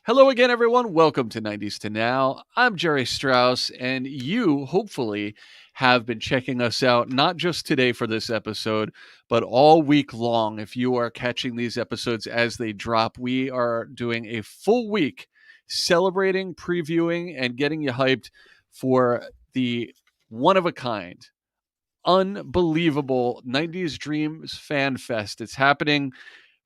Hello again, everyone. Welcome to 90s to Now. I'm Jerry Strauss, and you hopefully have been checking us out not just today for this episode, but all week long. If you are catching these episodes as they drop, we are doing a full week celebrating, previewing, and getting you hyped for the one of a kind, unbelievable 90s Dreams Fan Fest. It's happening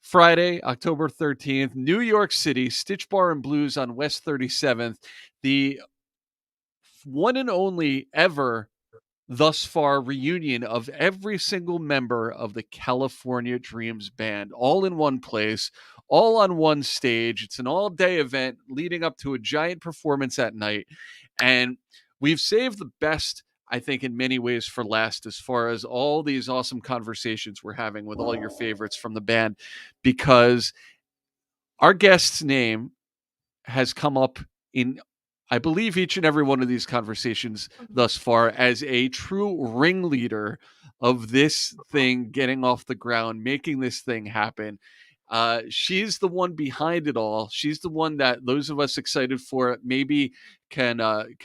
Friday, October 13th, New York City, Stitch Bar and Blues on West 37th. The one and only ever thus far reunion of every single member of the California Dreams band, all in one place, all on one stage. It's an all day event leading up to a giant performance at night. And we've saved the best, I think, in many ways for last, as far as all these awesome conversations we're having with all your favorites from the band, because our guest's name has come up in, I believe, each and every one of these conversations thus far as a true ringleader of this thing getting off the ground, making this thing happen. She's the one behind it all. She's the one that those of us excited for it maybe can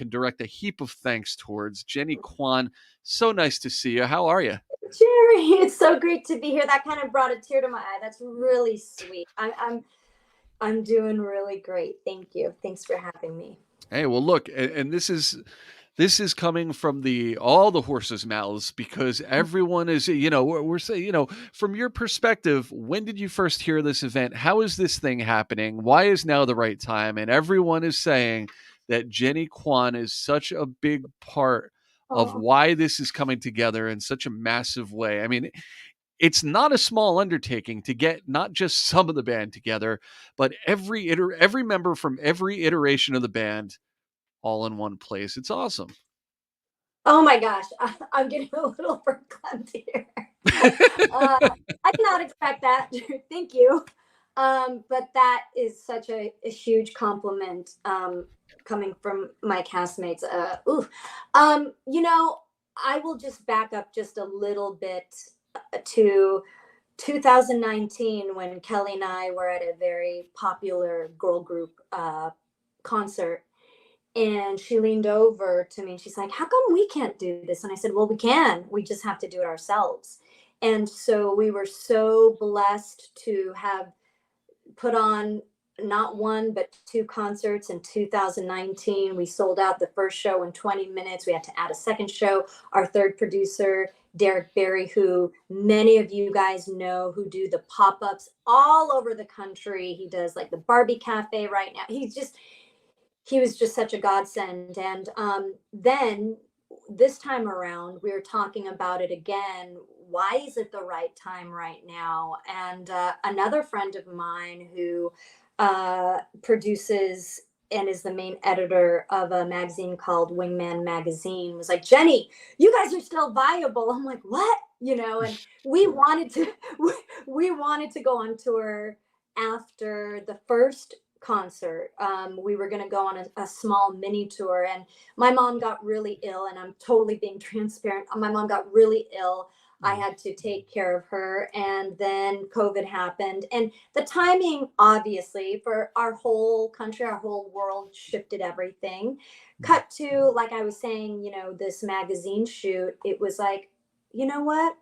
direct a heap of thanks towards. Jennie Kwan, so nice to see you. How are you? Jerry, it's so great to be here. That kind of brought a tear to my eye. That's really sweet. I'm doing really great. Thank you. Thanks for having me. Hey, well, look, and this is coming from the all the horses' mouths because everyone is, we're saying, from your perspective, when did you first hear this event? How is this thing happening? Why is now the right time? And everyone is saying that Jennie Kwan is such a big part of Oh, why this is coming together in such a massive way. I mean, it's not a small undertaking to get not just some of the band together, but every member from every iteration of the band all in one place. It's awesome. oh my gosh, I'm getting a little verklempt here. I did not expect that. Thank you. But that is such a huge compliment coming from my castmates. I will just back up just a little bit to 2019 when Kelly and I were at a very popular girl group concert. And she leaned over to me and she's like, "How come we can't do this?" And I said, "Well, we can. We just have to do it ourselves." And so we were so blessed to have put on not one but two concerts in 2019. We sold out the first show in 20 minutes. We had to add a second show. Our third producer, Derek Berry, who many of you guys know, who do the pop-ups all over the country. He does like the Barbie Cafe right now. He was just such a godsend. And then this time around, we were talking about it again. Why is it the right time right now? And another friend of mine who produces and is the main editor of a magazine called Wingman Magazine was like, "Jennie, you guys are still viable." I'm like, "What?" And we wanted to we wanted to go on tour after the first concert. We were going to go on a small mini tour, and my mom got really ill, and I'm totally being transparent. My mom got really ill. I had to take care of her, and then COVID happened, and the timing, obviously, for our whole country, our whole world, shifted everything. Cut to, like I was saying, this magazine shoot. It was like, you know what?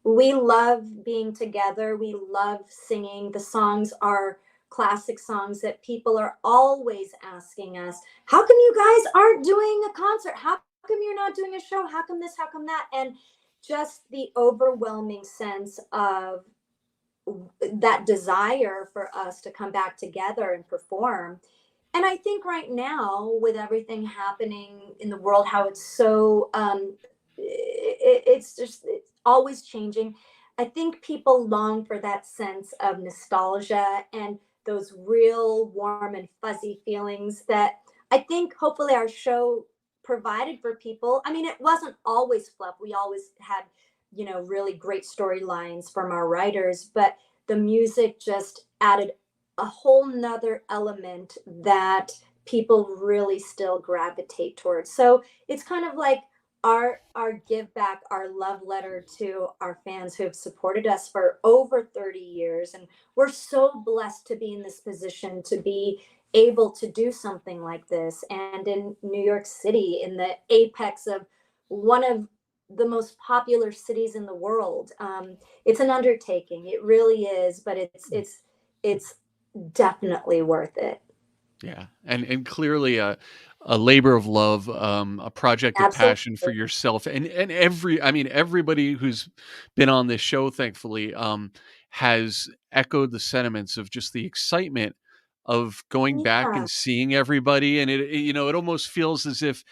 We love being together. We love singing. The songs are classic songs that people are always asking us, "How come you guys aren't doing a concert? How come you're not doing a show? How come this? How come that?" And just the overwhelming sense of that desire for us to come back together and perform. And I think right now, with everything happening in the world, how it's so it's always changing. I think people long for that sense of nostalgia and those real warm and fuzzy feelings that I think hopefully our show provided for people. I mean, it wasn't always fluff. We always had, really great storylines from our writers, but the music just added a whole nother element that people really still gravitate towards. So it's kind of like our give back, our love letter to our fans who have supported us for over 30 years. And we're so blessed to be in this position, to be able to do something like this, and in New York City, in the apex of one of the most popular cities in the world. It's an undertaking, it really is, but it's definitely worth it. Yeah, and clearly a labor of love, a project of passion for Absolutely. yourself, and I mean, everybody who's been on this show, thankfully, has echoed the sentiments of just the excitement of going back Yeah, and seeing everybody, and it almost feels as if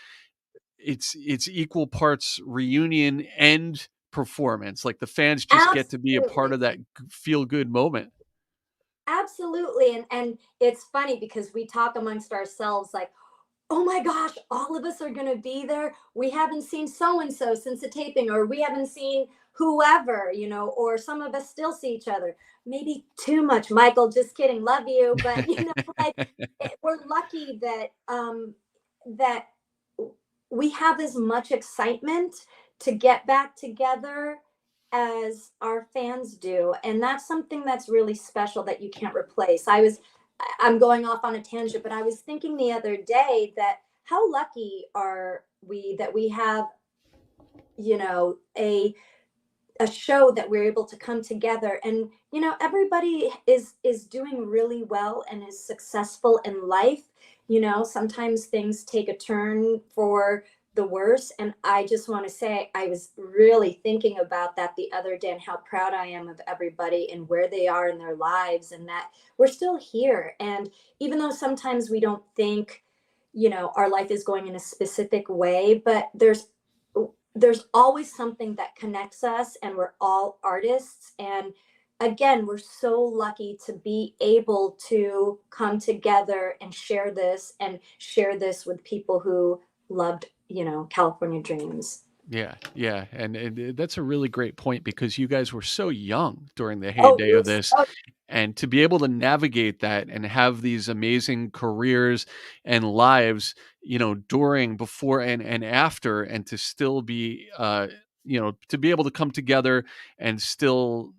it's equal parts reunion and performance. Like the fans just get to be a part absolutely. of that feel good moment. Absolutely. And it's funny because we talk amongst ourselves like, oh my gosh, all of us are going to be there. We haven't seen so and so since the taping, or we haven't seen whoever, or some of us still see each other. Maybe too much, Michael. Just kidding. Love you. But, like we're lucky that we have as much excitement to get back together as our fans do, and that's something that's really special that you can't replace. I'm going off on a tangent, but I was thinking the other day that how lucky are we that we have, a show that we're able to come together, and everybody is doing really well and is successful in life. Sometimes things take a turn for the worse, and I just want to say I was really thinking about that the other day, and how proud I am of everybody and where they are in their lives, and that we're still here. And even though sometimes we don't think our life is going in a specific way, but there's always something that connects us, and we're all artists. And again, we're so lucky to be able to come together and share this with people who loved California Dreams. Yeah, yeah, and that's a really great point because you guys were so young during the Oh, heyday we were of this, so and to be able to navigate that and have these amazing careers and lives, during, before, and after, and to still be, to be able to come together and still,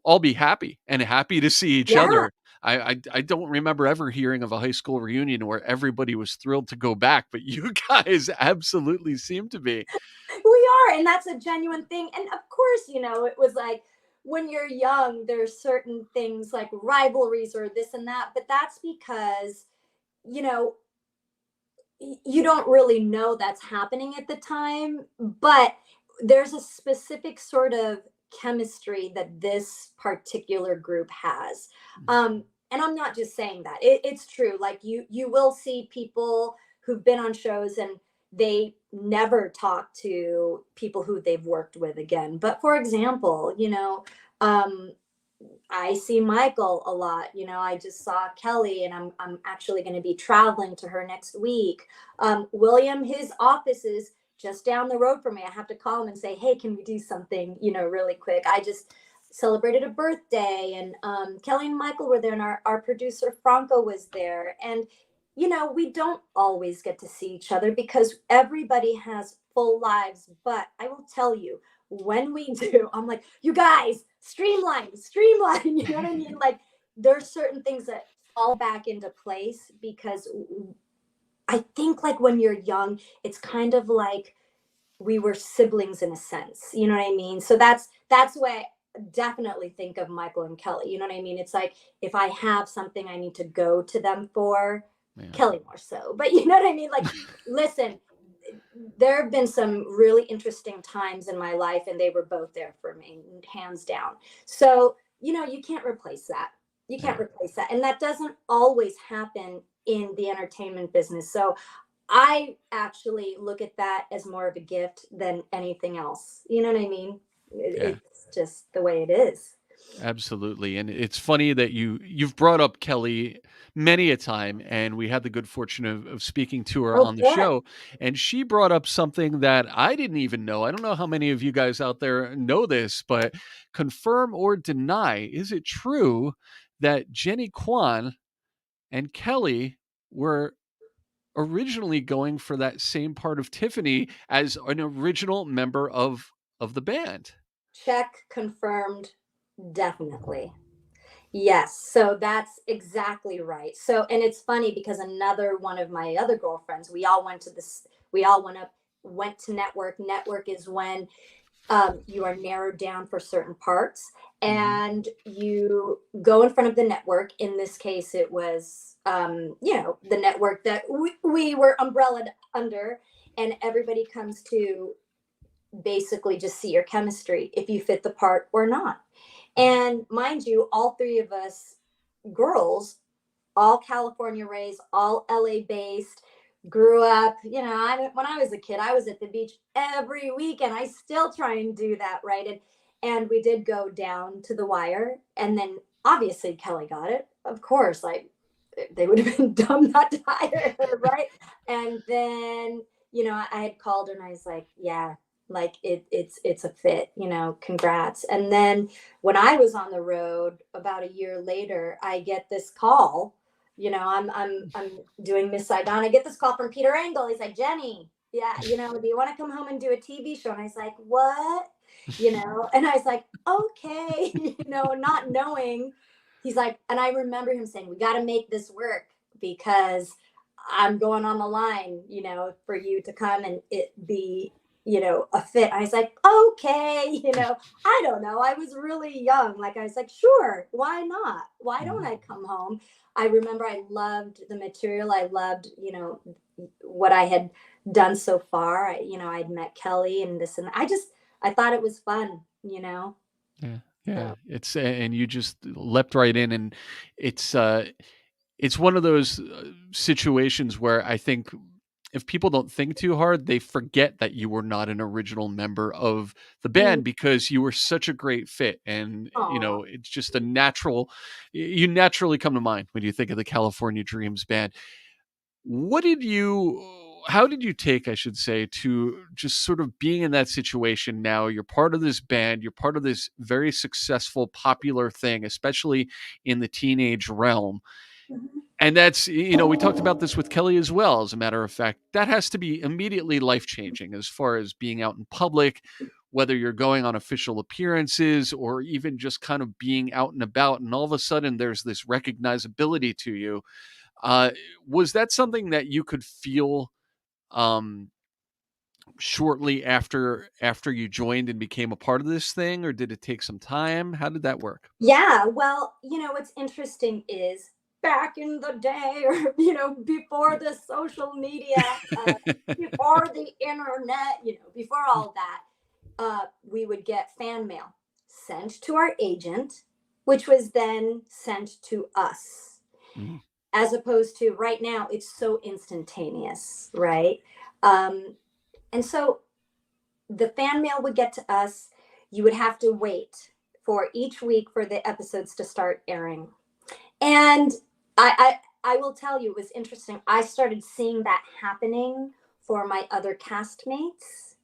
all be happy and happy to see each yeah. other. I don't remember ever hearing of a high school reunion where everybody was thrilled to go back, but you guys absolutely seem to be. We are, and that's a genuine thing. And of course, it was like when you're young, there's certain things like rivalries or this and that, but that's because you know you don't really know that's happening at the time, but there's a specific sort of chemistry that this particular group has. And I'm not just saying that. It's true. Like you will see people who've been on shows and they never talk to people who they've worked with again. But for example, um, I see Michael a lot. I just saw Kelly, and I'm actually going to be traveling to her next week. William, his office is just down the road from me. I have to call him and say, "Hey, can we do something, really quick?" I just celebrated a birthday, and Kelly and Michael were there, and our producer Franco was there, and we don't always get to see each other because everybody has full lives. But I will tell you, when we do, I'm like, you guys, streamline. You know what I mean? Like, there's certain things that fall back into place because I think, like, when you're young, it's kind of like we were siblings in a sense. You know what I mean? So that's why I definitely think of Michael and Kelly. You know what I mean? It's like if I have something I need to go to them for, Yeah. Kelly more so. But you know what I mean? Like, listen, there have been some really interesting times in my life, and they were both there for me, hands down. So you can't replace that. You can't Yeah. replace that, and that doesn't always happen in the entertainment business. So I actually look at that as more of a gift than anything else. You know what I mean? Yeah. It's just the way it is. Absolutely, and it's funny that you've brought up Kelly many a time, and we had the good fortune of speaking to her Oh, on the good. show, and she brought up something that I didn't even know. I don't know how many of you guys out there know this, but confirm or deny, is it true that Jennie Kwan and Kelly were originally going for that same part of Tiffany as an original member of the band? Check confirmed. Definitely. Yes, so that's exactly right. So, and it's funny because another one of my other girlfriends, we all went to this, we all went to network. Network is when you are narrowed down for certain parts Mhm. and you go in front of the network. In this case, it was, the network that we were umbrellaed under, and everybody comes to basically just see your chemistry, if you fit the part or not. And mind you, all three of us girls, all California raised, all LA based, grew up. When I was a kid, I was at the beach every weekend. I still try and do that, right? And we did go down to the wire, and then obviously Kelly got it. Of course, like they would have been dumb not to hire her, right? And then I had called her and I was like, yeah, like it's a fit, congrats. And then when I was on the road about a year later, I get this call. I'm doing Miss Saigon. I get this call from Peter Engel. He's like, Jenny, yeah, do you want to come home and do a TV show? And I was like, what? And I was like, okay, not knowing. He's like, and I remember him saying, we got to make this work because I'm going on the line, for you to come and it be, a fit. I was like, okay, I don't know. I was really young. Like, I was like, sure, why not? Why don't Mhm. I come home? I remember I loved the material. I loved, what I had done so far. I'd met Kelly and this and that. I thought it was fun. Yeah, yeah. So, And you just leapt right in, and it's uh, it's one of those situations where I think if people don't think too hard, they forget that you were not an original member of the mm, band because you were such a great fit, and aw. it's just a natural. You naturally come to mind when you think of the California Dreams band. What did you how did you take, I should say, to just sort of being in that situation now? You're part of this band, you're part of this very successful, popular thing, especially in the teenage realm. Mhm. And that's, we talked about this with Kelly as well, as a matter of fact. That has to be immediately life changing as far as being out in public, whether you're going on official appearances or even just kind of being out and about. And all of a sudden, there's this recognizability to you. Uh, was that something that you could feel um, shortly after you joined and became a part of this thing, or did it take some time? How did that work? Yeah, well, what's interesting is back in the day, or before the social media, before the internet, before all that, we would get fan mail sent to our agent, which was then sent to us. Mhm. As opposed to right now, it's so instantaneous, right? Um, and so the fan mail would get to us. You would have to wait for each week for the episodes to start airing. And I will tell you, it was interesting. I started seeing that happening for my other castmates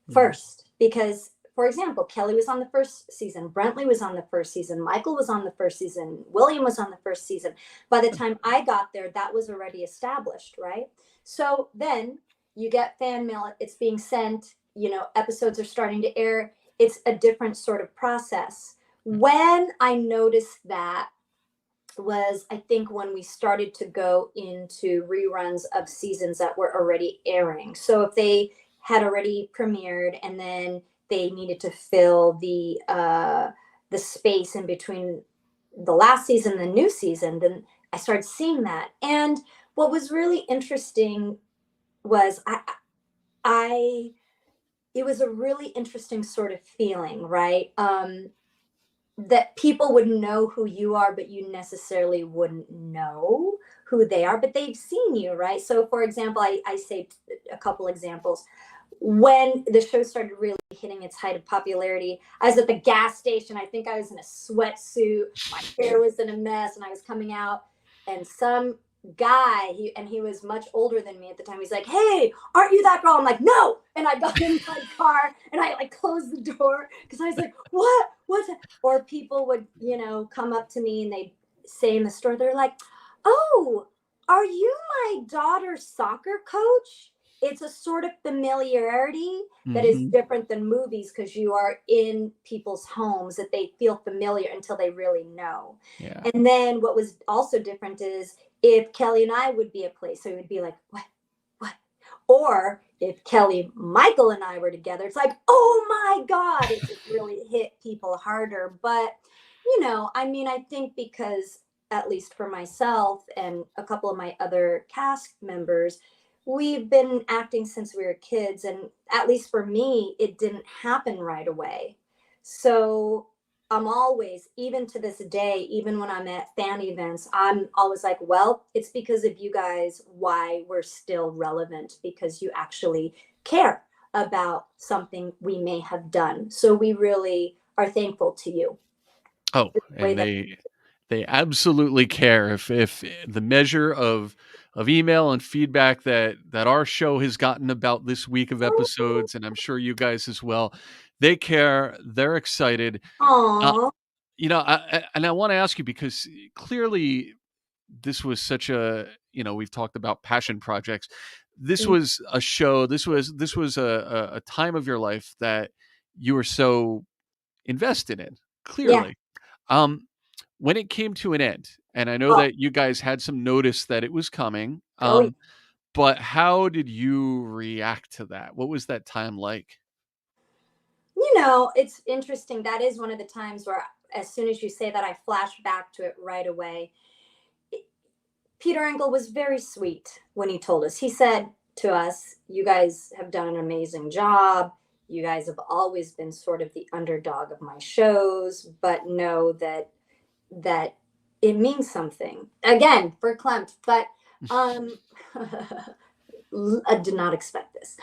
Mhm. first, because, for example, Kelly was on the first season, Brentley was on the first season, Michael was on the first season, William was on the first season. By the time I got there, that was already established, right? So then you get fan mail, it's being sent, episodes are starting to air. It's a different sort of process. When I noticed that was, I think, when we started to go into reruns of seasons that were already airing. So if they had already premiered and then they needed to fill the space in between the last season and the new season, then I started seeing that. And what was really interesting was I it was a really interesting sort of feeling, right? That people would know who you are, but you necessarily wouldn't know who they are, but they've seen you, right? So, for example, I say a couple examples. When the show started really hitting its height of popularity, I was at the gas station. I think I was in a sweatsuit. My hair was in a mess, and I was coming out, and some guy, he was much older than me at the time. He's like, "Hey, aren't you that girl?" I'm like, "No!" And I got in my car and I like closed the door because I was like, "What? What's that?" Or people would, come up to me and they'd say in the store, they're like, "Oh, are you my daughter's soccer coach? it's a sort of familiarity that is Hmm. different than movies, because you are in people's homes that they feel familiar until they really know. Yeah. And then what was also different is if Kelly and I would be at place, so it would be like, what? Or if Kelly, Michael, and I were together, it's like, oh my God, it just really hit people harder. But, I mean, I think because, at least for myself and a couple of my other cast members, we've been acting since we were kids. And at least for me, it didn't happen right away. So I'm always, even to this day, even when I'm at fan events, I'm always like, well, it's because of you guys why we're still relevant, because you actually care about something we may have done. So we really are thankful to you. Oh, The way and that, they absolutely care. If the measure of email and feedback that our show has gotten about this week of episodes, and I'm sure you guys as well, they care. They're excited. Uh, oh, and I want to ask you because clearly this was such a we've talked about passion projects. This was a show. This was a time of your life that you were so invested in. yeah. Clearly, um, when it came to an end, and I know Oh, that you guys had some notice that it was coming, oh, yeah. but how did you react to that? What was that time like? It's interesting. That is one of the times where, as soon as you say that, I flash back to it right away. Peter Engel was very sweet when he told us. He said to us, "You guys have done an amazing job. You guys have always been sort of the underdog of my shows, but know that it means something." Again, for Klimt, but um, I did not expect this.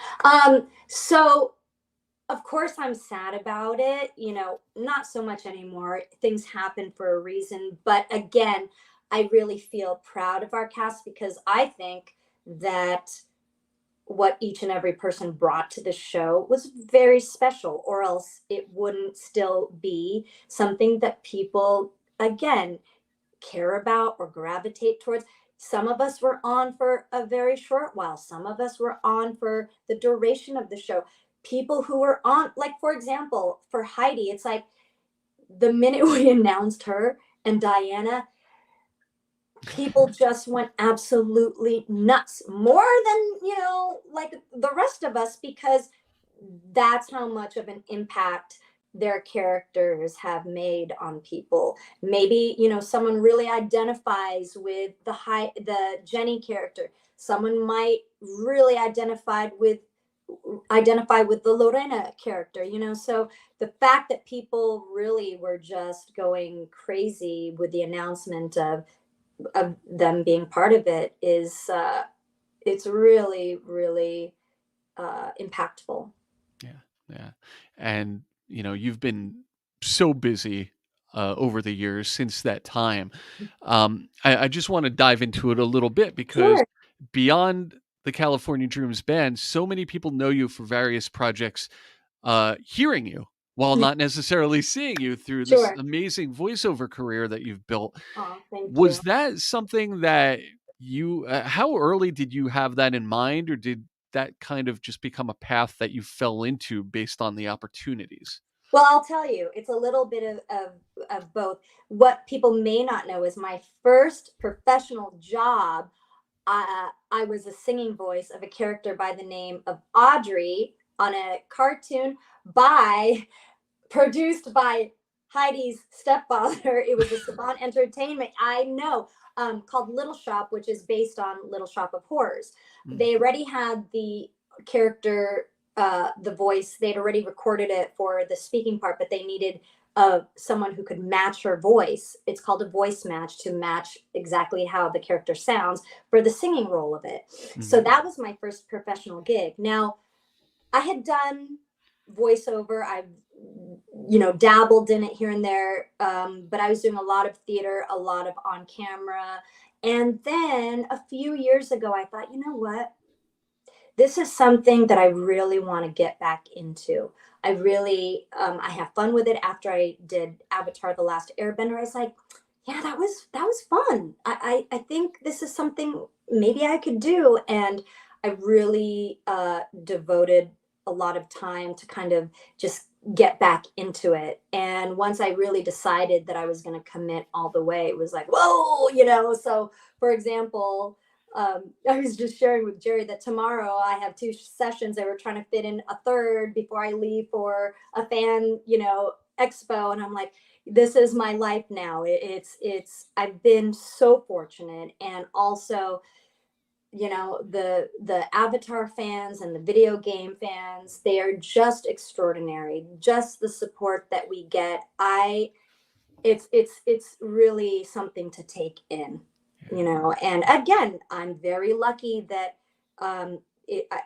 So of course I'm sad about it, not so much anymore. Things happen for a reason. But again, I really feel proud of our cast, because I think that what each and every person brought to the show was very special, or else it wouldn't still be something that people, again, care about or gravitate towards. Some of us were on for a very short while, some of us were on for the duration of the show. People who were on, like, for example, for Heidi, it's like the minute we announced her and Diana, people just went absolutely nuts, more than, like the rest of us, because that's how much of an impact their characters have made on people. Maybe, someone really identifies with the Jennie character. Someone might really identify with the Lorena character, so the fact that people really were just going crazy with the announcement of them being part of it is it's really, really impactful. Yeah, yeah, and you've been so busy over the years since that time. I just want to dive into it a little bit because Sure. beyond the California Dreams band, so many people know you for various projects, hearing you while not necessarily seeing you through this Sure. amazing voiceover career that you've built. Oh, thank Was you. that something that how early did you have that in mind, or did that kind of just become a path that you fell into based on the opportunities? Well, I'll tell you, it's a little bit of both. What people may not know is my first professional job. I was a singing voice of a character by the name of Audrey on a cartoon by produced by Heidi's stepfather. It was a Saban Entertainment, I know, called Little Shop, which is based on Little Shop of Horrors. Mm, They already had the character, the voice. They'd already recorded it for the speaking part, but they needed someone who could match her voice. It's called a voice match, to match exactly how the character sounds for the singing role of it. So mhm. that was my first professional gig. Now, I had done voiceover. I've, dabbled in it here and there. But I was doing a lot of theater, a lot of on camera. And then a few years ago, I thought, you know what? This is something that I really want to get back into. I have fun with it. After I did Avatar: The Last Airbender, I was like, yeah, that was fun. I think this is something maybe I could do. And I really devoted a lot of time to kind of just get back into it. And once I really decided that I was going to commit all the way, it was like, whoa, So, for example, I was just sharing with Jerry that tomorrow I have two sessions. They were trying to fit in a third before I leave for a fan, expo. And I'm like, this is my life now. I've been so fortunate. And also, the Avatar fans and the video game fans, they are just extraordinary. Just the support that we get, it's really something to take in. And again, I'm very lucky that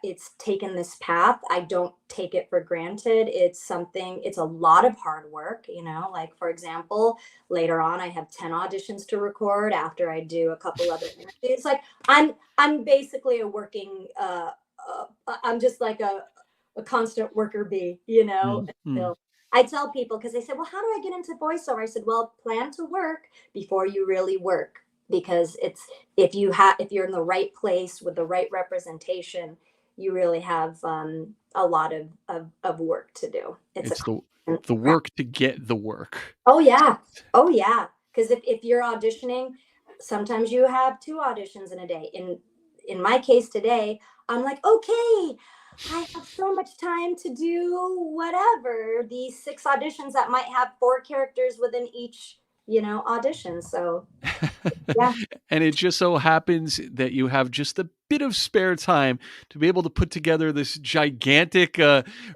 it's taken this path. I don't take it for granted. It's a lot of hard work. Like, for example, later on I have 10 auditions to record after I do a couple other interviews. Like, I'm basically a working I'm just like a constant worker bee, Mm-hmm. until I tell people, because they said, well, how do I get into voiceover? I said, well, plan to work before you really work, because if you're in the right place with the right representation, you really have a lot of work to do. It's a It's constant the practice. work to get the work. Oh yeah. Oh yeah. Because if you're auditioning, sometimes you have two auditions in a day. In my case today, I'm like, okay, I have so much time to do whatever. These six auditions that might have four characters within each, audition. So yeah. And it just so happens that you have just a bit of spare time to be able to put together this gigantic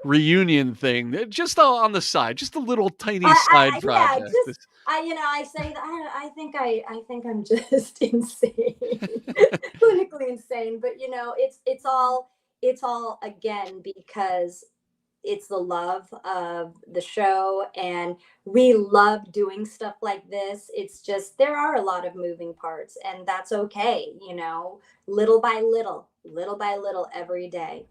reunion thing, just on the side, just a little tiny side Yeah, project. just I say that I think I'm just insane, clinically insane. But it's all again because it's the love of the show, and we love doing stuff like this. It's just there are a lot of moving parts, and that's okay. Little by little, every day.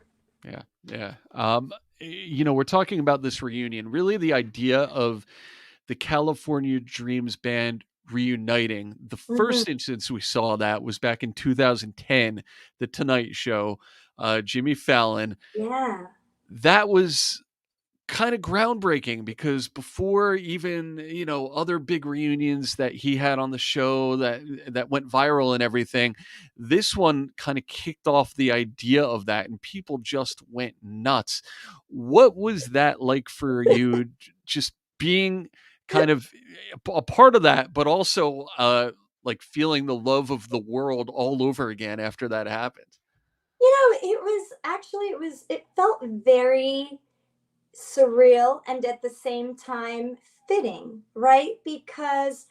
Yeah, yeah. We're talking about this reunion. Really, the idea of the California Dreams band reuniting. The Hmm. first instance we saw that was back in 2010, The Tonight Show. Jimmy Fallon. Yeah. That was kind of groundbreaking because before even other big reunions that he had on the show that went viral and everything, this one kind of kicked off the idea of that, and people just went nuts. What was that like for you, just being kind of a part of that, but also like feeling the love of the world all over again after that happened? It felt very surreal and at the same time fitting, right? Because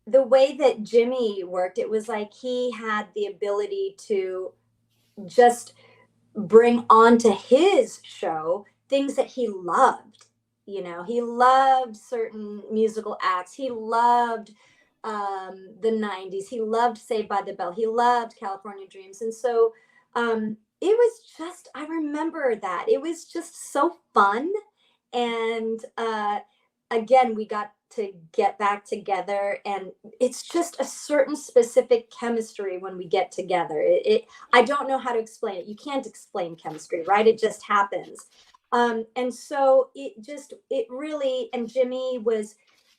the way that Jimmy worked, it was like he had the ability to just bring onto his show things that he loved. He loved certain musical acts. He loved the 90s. He loved Saved by the Bell. He loved California Dreams. And so it was just, I remember that. It was just so fun. And again, we got to get back together, and it's just a certain specific chemistry when we get together. I don't know how to explain it. You can't explain chemistry, right? It just happens. And so it really, and Jimmy was,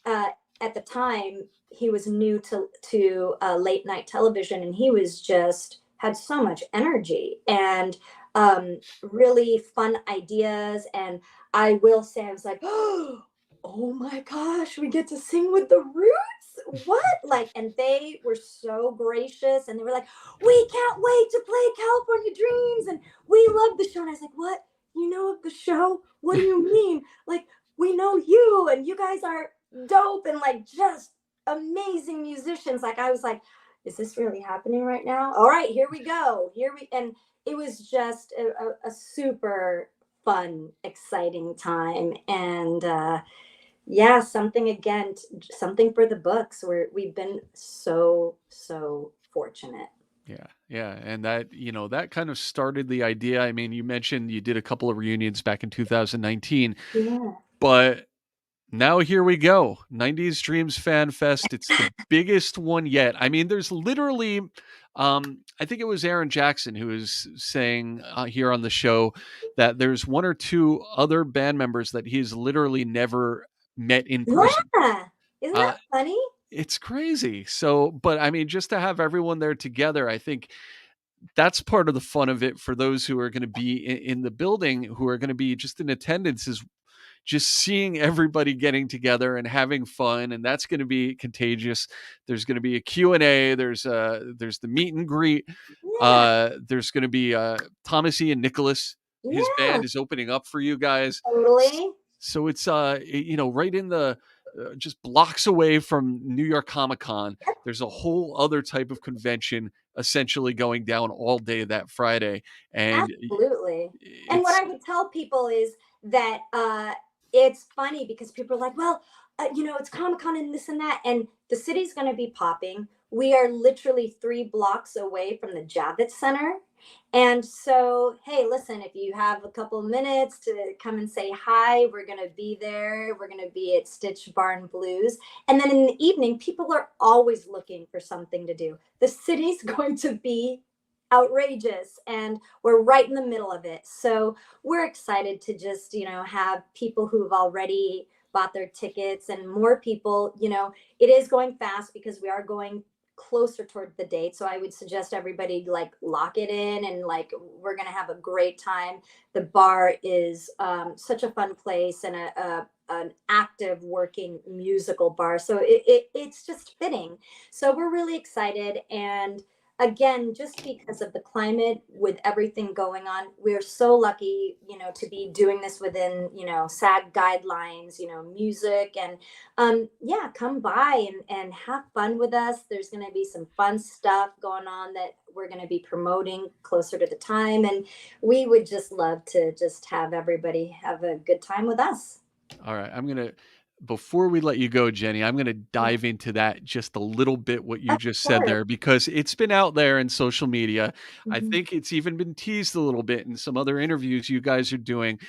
uh, at the time, he was new to late night television, and he was just had so much energy and really fun ideas. And I will say, I was like, oh my gosh, we get to sing with the Roots. What? Like, and they were so gracious, and they were like, we can't wait to play California Dreams, and we love the show. And I was like, what? You know of the show? What do you mean? Like, we know you, and you guys are dope, and like just amazing musicians. Like, I was like, is this really happening right now? All right, here we go. And it was just a super fun, exciting time. And yeah, something for the books. We've been so fortunate. Yeah, yeah, and that kind of started the idea. I mean, you mentioned you did a couple of reunions back in 2019, Yeah. but now here we go. 90s Dreams Fan Fest. It's the biggest one yet. I mean, there's literally I think it was Aaron Jackson who was saying here on the show that there's one or two other band members that he's literally never met in person. Yeah. Isn't Uh, that funny? it's crazy. So, but I mean, just to have everyone there together, I think that's part of the fun of it for those who are going to be in the building, who are going to be just in attendance, is just seeing everybody getting together and having fun, and that's going to be contagious. There's going to be a Q&A, there's the meet and greet. Yeah. There's going to be Thomas E and Nicholas. His Yeah. band is opening up for you guys. Totally. So it's right in the just blocks away from New York Comic Con. There's a whole other type of convention essentially going down all day that Friday, and Absolutely. And what it's I would tell people is that it's funny because people are like, well, it's Comic Con and this and that. And the city's going to be popping. We are literally 3 blocks away from the Javits Center. And so, hey, listen, if you have a couple of minutes to come and say hi, we're going to be there. We're going to be at Stitch Barn Blues. And then in the evening, people are always looking for something to do. The city's going to be outrageous, and we're right in the middle of it. So we're excited to just, have people who've already bought their tickets and more people. It is going fast because we are going closer toward the date. So I would suggest everybody like lock it in, and like we're going to have a great time. The bar is such a fun place, and an active working musical bar. So it's just fitting. So we're really excited. And again, just because of the climate with everything going on, we're so lucky, to be doing this within, SAG guidelines, music. And yeah, come by and have fun with us. There's going to be some fun stuff going on that we're going to be promoting closer to the time. And we would just love to just have everybody have a good time with us. all right. Before we let you go, Jenny, I'm going to Yeah, dive into that just a little bit, what you of just said course. there, because it's been out there in social media. I Mhm. think it's even been teased a little bit in some other interviews you guys are doing.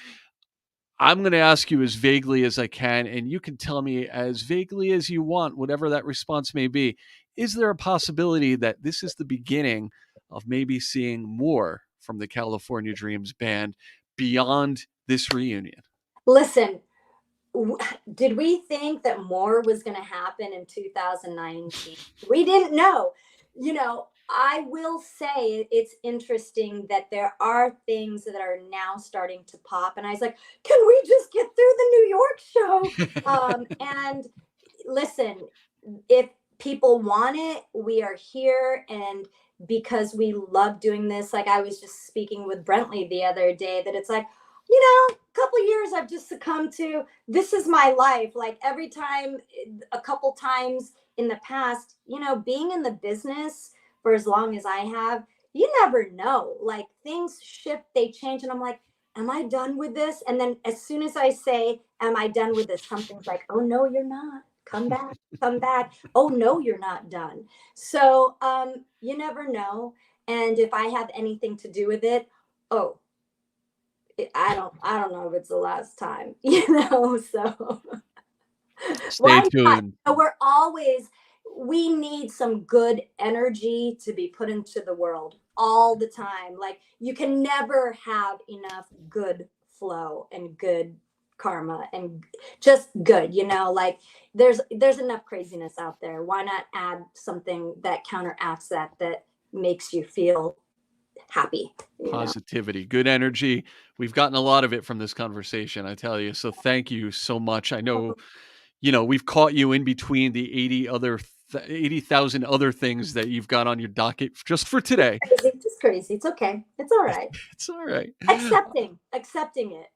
I'm going to ask you as vaguely as I can, and you can tell me as vaguely as you want, whatever that response may be. Is there a possibility that this is the beginning of maybe seeing more from the California Dreams band beyond this reunion? Listen, did we think that more was going to happen in 2019? We didn't know. I will say it's interesting that there are things that are now starting to pop. And I was like, can we just get through the New York show? And listen, if people want it, we are here. And because we love doing this, like I was just speaking with Brentley the other day, that it's like, a couple years I've just succumbed to, this is my life. Like every time, a couple times in the past, being in the business for as long as I have, you never know. Like things shift, they change. And I'm like, am I done with this? And then as soon as I say, am I done with this? Something's like, oh no, you're not. Come back, come back. Oh no, you're not done. So you never know. And if I have anything to do with it, oh, I don't know if it's the last time, so Stay why not? tuned. So we need some good energy to be put into the world all the time. Like you can never have enough good flow and good karma and just good, like there's enough craziness out there. Why not add something that counteracts that makes you feel happy? Positivity, good energy. We've gotten a lot of it from this conversation, I tell you. So thank you so much. I know, we've caught you in between the 80,000 other things that you've got on your docket just for today. Crazy, just crazy. It's okay. It's all right. It's all right. Accepting it.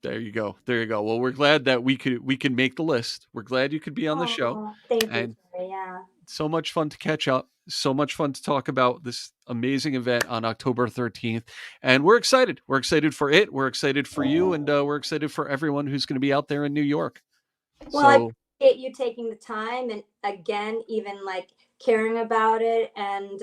There you go. There you go. Well, we're glad that we can make the list. We're glad you could be on the show, Oh, thank you, and Jerry. Yeah. so much fun to catch up. So much fun to talk about this amazing event on October 13th. And we're excited. We're excited for it. We're excited for you. And we're excited for everyone who's going to be out there in New York. Well, I So appreciate you taking the time and again, even like caring about it. And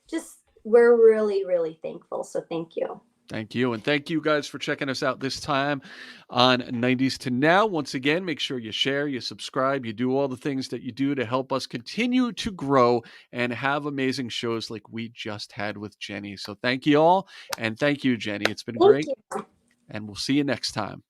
just, we're really, really thankful. So thank you. Thank you. And thank you guys for checking us out this time on 90s to Now. Once again, make sure you share, you subscribe, you do all the things that you do to help us continue to grow and have amazing shows like we just had with Jennie. So thank you all. And thank you, Jennie. It's been Thank great. you. And we'll see you next time.